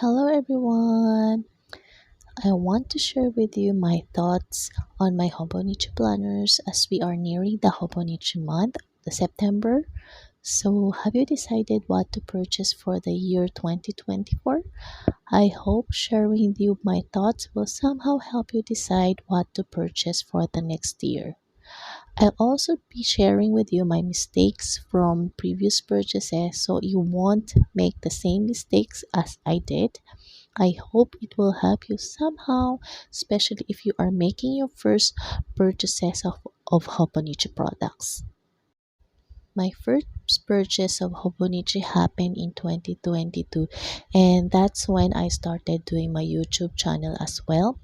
Hello everyone! I want to share with you my thoughts on my Hobonichi planners as we are nearing the Hobonichi month, the September. So, have you decided what to purchase for the year 2024? I hope sharing with you my thoughts will somehow help you decide what to purchase for the next year. I'll also be sharing with you my mistakes from previous purchases so you won't make the same mistakes as I did. I hope it will help you somehow, especially if you are making your first purchases of Hobonichi products. My first purchase of Hobonichi happened in 2022, and that's when I started doing my YouTube channel as well.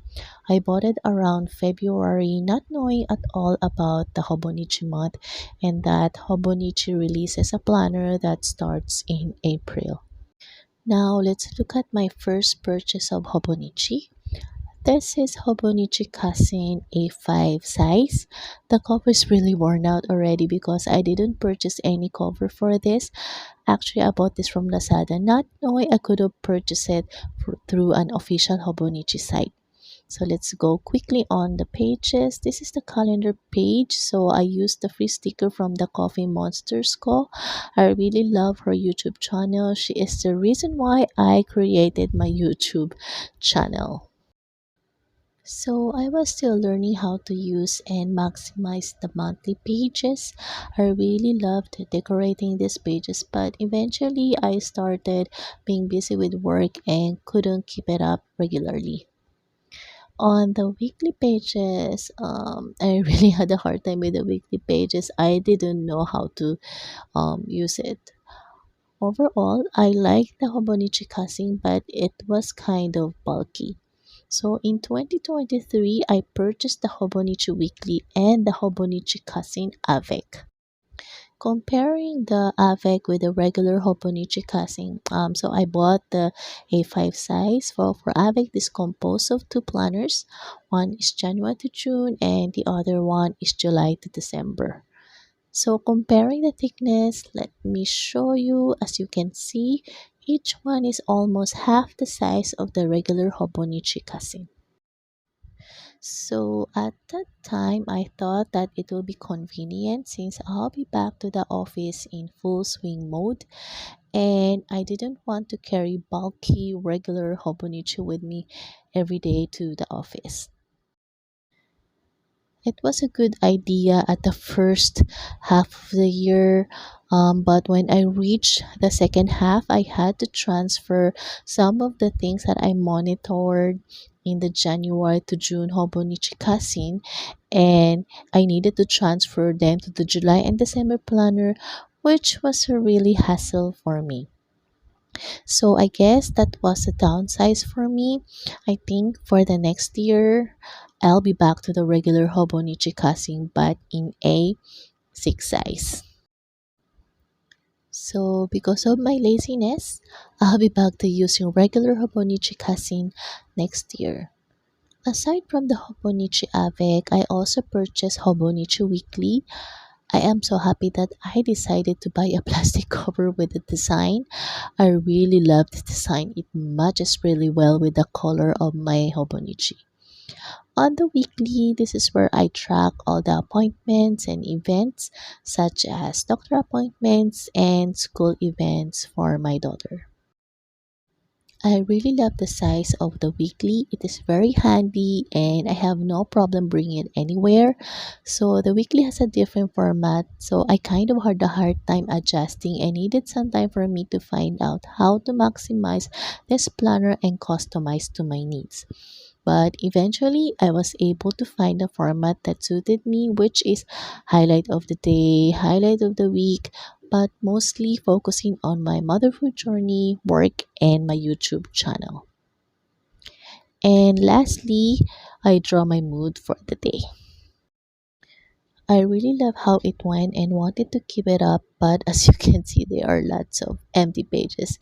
I bought it around February, not knowing at all about the Hobonichi month and that Hobonichi releases a planner that starts in April. Now let's look at my first purchase of Hobonichi. This is Hobonichi Cousin A5 size. The cover is really worn out already because I didn't purchase any cover for this. Actually, I bought this from Lazada, not knowing I could have purchased it through an official Hobonichi site. So let's go quickly on the pages. This is the calendar page. So I used the free sticker from TheCoffeeMonsterzCo. I really love her YouTube channel. She is the reason why I created my YouTube channel. So I was still learning how to use and maximize the monthly pages. I really loved decorating these pages, but eventually I started being busy with work and couldn't keep it up regularly. On the weekly pages, I really had a hard time with the weekly pages. I didn't know how to use it. Overall, I liked the Hobonichi casing, but it was kind of bulky. So in 2023, I purchased the Hobonichi Weekly and the Hobonichi Cousin Avec. Comparing the Avec with the regular Hobonichi Cousin, so I bought the A5 size. For Avec, this composed of two planners. One is January to June and the other one is July to December. So comparing the thickness, let me show you. As you can see, each one is almost half the size of the regular Hobonichi Cousin. So at that time, I thought that it will be convenient since I'll be back to the office in full swing mode and I didn't want to carry bulky regular Hobonichi with me every day to the office. It was a good idea at the first half of the year, but when I reached the second half, I had to transfer some of the things that I monitored in the January to June Hobonichi Kasin, and I needed to transfer them to the July and December planner, which was a really hassle for me. So I guess that was a downsize for me. I think for the next year, I'll be back to the regular Hobonichi casing but in a 6 size. So because of my laziness, I'll be back to using regular Hobonichi casing next year. Aside from the Hobonichi Avec, I also purchased Hobonichi Weekly. I am so happy that I decided to buy a plastic cover with the design. I really love the design. It matches really well with the color of my Hobonichi. On the weekly, this is where I track all the appointments and events such as doctor appointments and school events for my daughter. I really love the size of the weekly. It is very handy and I have no problem bringing it anywhere. So the weekly has a different format. So I kind of had a hard time adjusting and needed some time for me to find out how to maximize this planner and customize to my needs. But eventually, I was able to find a format that suited me, which is highlight of the day, highlight of the week, but mostly focusing on my motherhood journey, work, and my YouTube channel. And lastly, I draw my mood for the day. I really love how it went and wanted to keep it up, but as you can see, there are lots of empty pages.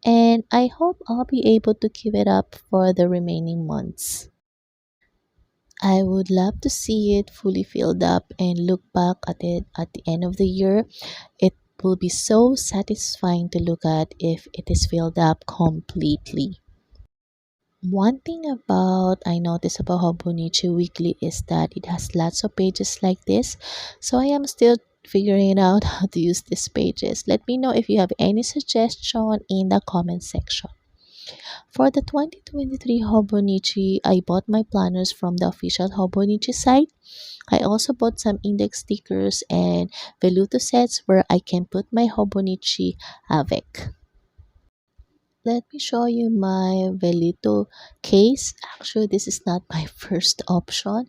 And I hope I'll be able to keep it up for the remaining months. I would love to see it fully filled up and look back at it at the end of the year. It will be so satisfying to look at if it is filled up completely. One thing about I noticed about Hobonichi Weekly is that it has lots of pages like this. So I am still figuring out how to use these pages. Let me know if you have any suggestion in the comment section. For the 2023 Hobonichi, I bought my planners from the official Hobonichi site. I also bought some index stickers and Veluto sets where I can put my Hobonichi Avec. Let me show you my Velito case. Actually, this is not my first option.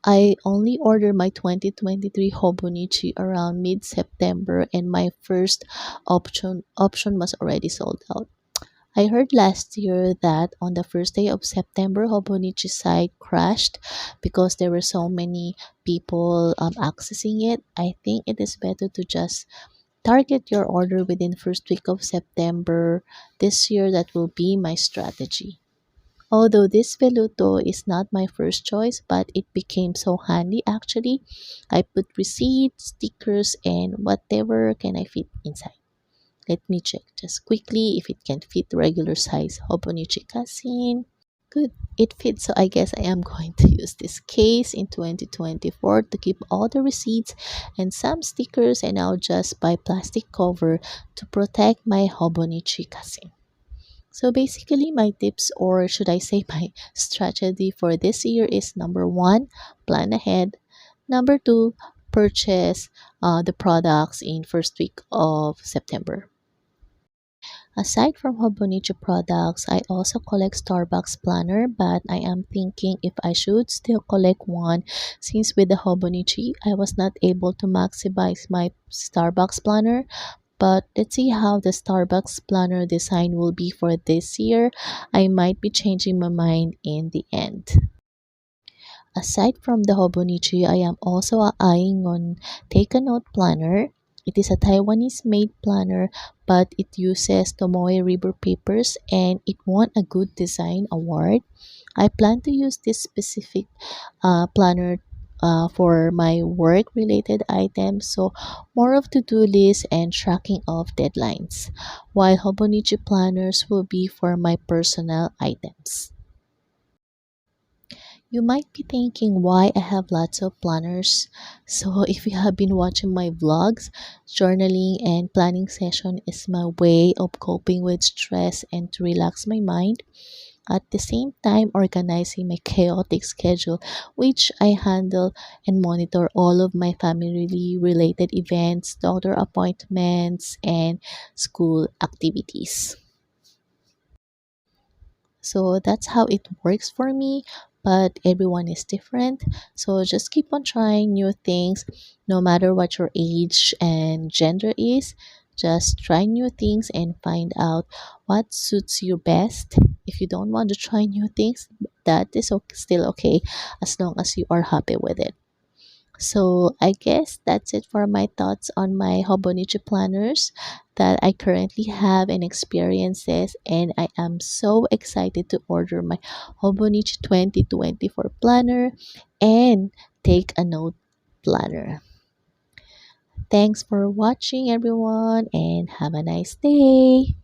I only ordered my 2023 Hobonichi around mid-September and my first option was already sold out. I heard last year that on the first day of September, Hobonichi site crashed because there were so many people accessing it. I think it is better to just target your order within first week of September. This year, that will be my strategy. Although this veluto is not my first choice, but it became so handy actually. I put receipts, stickers, and whatever can I fit inside. Let me check just quickly if it can fit regular size Hobonichi Kasin. Good, it fits, so I guess I am going to use this case in 2024 to keep all the receipts and some stickers, and I'll just buy plastic cover to protect my Hobonichi Kasin. So basically my tips, or should I say my strategy for this year, is number one, plan ahead. Number two, purchase the products in first week of September. Aside from Hobonichi products, I also collect Starbucks planner, but I am thinking if I should still collect one since with the Hobonichi I was not able to maximize my Starbucks planner. But let's see how the Starbucks planner design will be for this year. I might be changing my mind in the end. Aside from the Hobonichi, I am also eyeing on Take a Note Planner. It is a Taiwanese made planner, but it uses Tomoe River papers and it won a Good Design Award. I plan to use this specific planner for my work related items, so more of to do lists and tracking of deadlines, while Hobonichi planners will be for my personal items. You might be thinking why I have lots of planners. So, if you have been watching my vlogs, journaling and planning session is my way of coping with stress and to relax my mind. At the same time, organizing my chaotic schedule, which I handle and monitor all of my family related events, doctor appointments, and school activities. So that's how it works for me, but everyone is different. So just keep on trying new things no matter what your age and gender is. Just try new things and find out what suits you best. If you don't want to try new things, that is still okay as long as you are happy with it. So I guess that's it for my thoughts on my Hobonichi planners that I currently have and experiences, and I am so excited to order my Hobonichi 2024 planner and Take a Note planner. Thanks for watching everyone and have a nice day.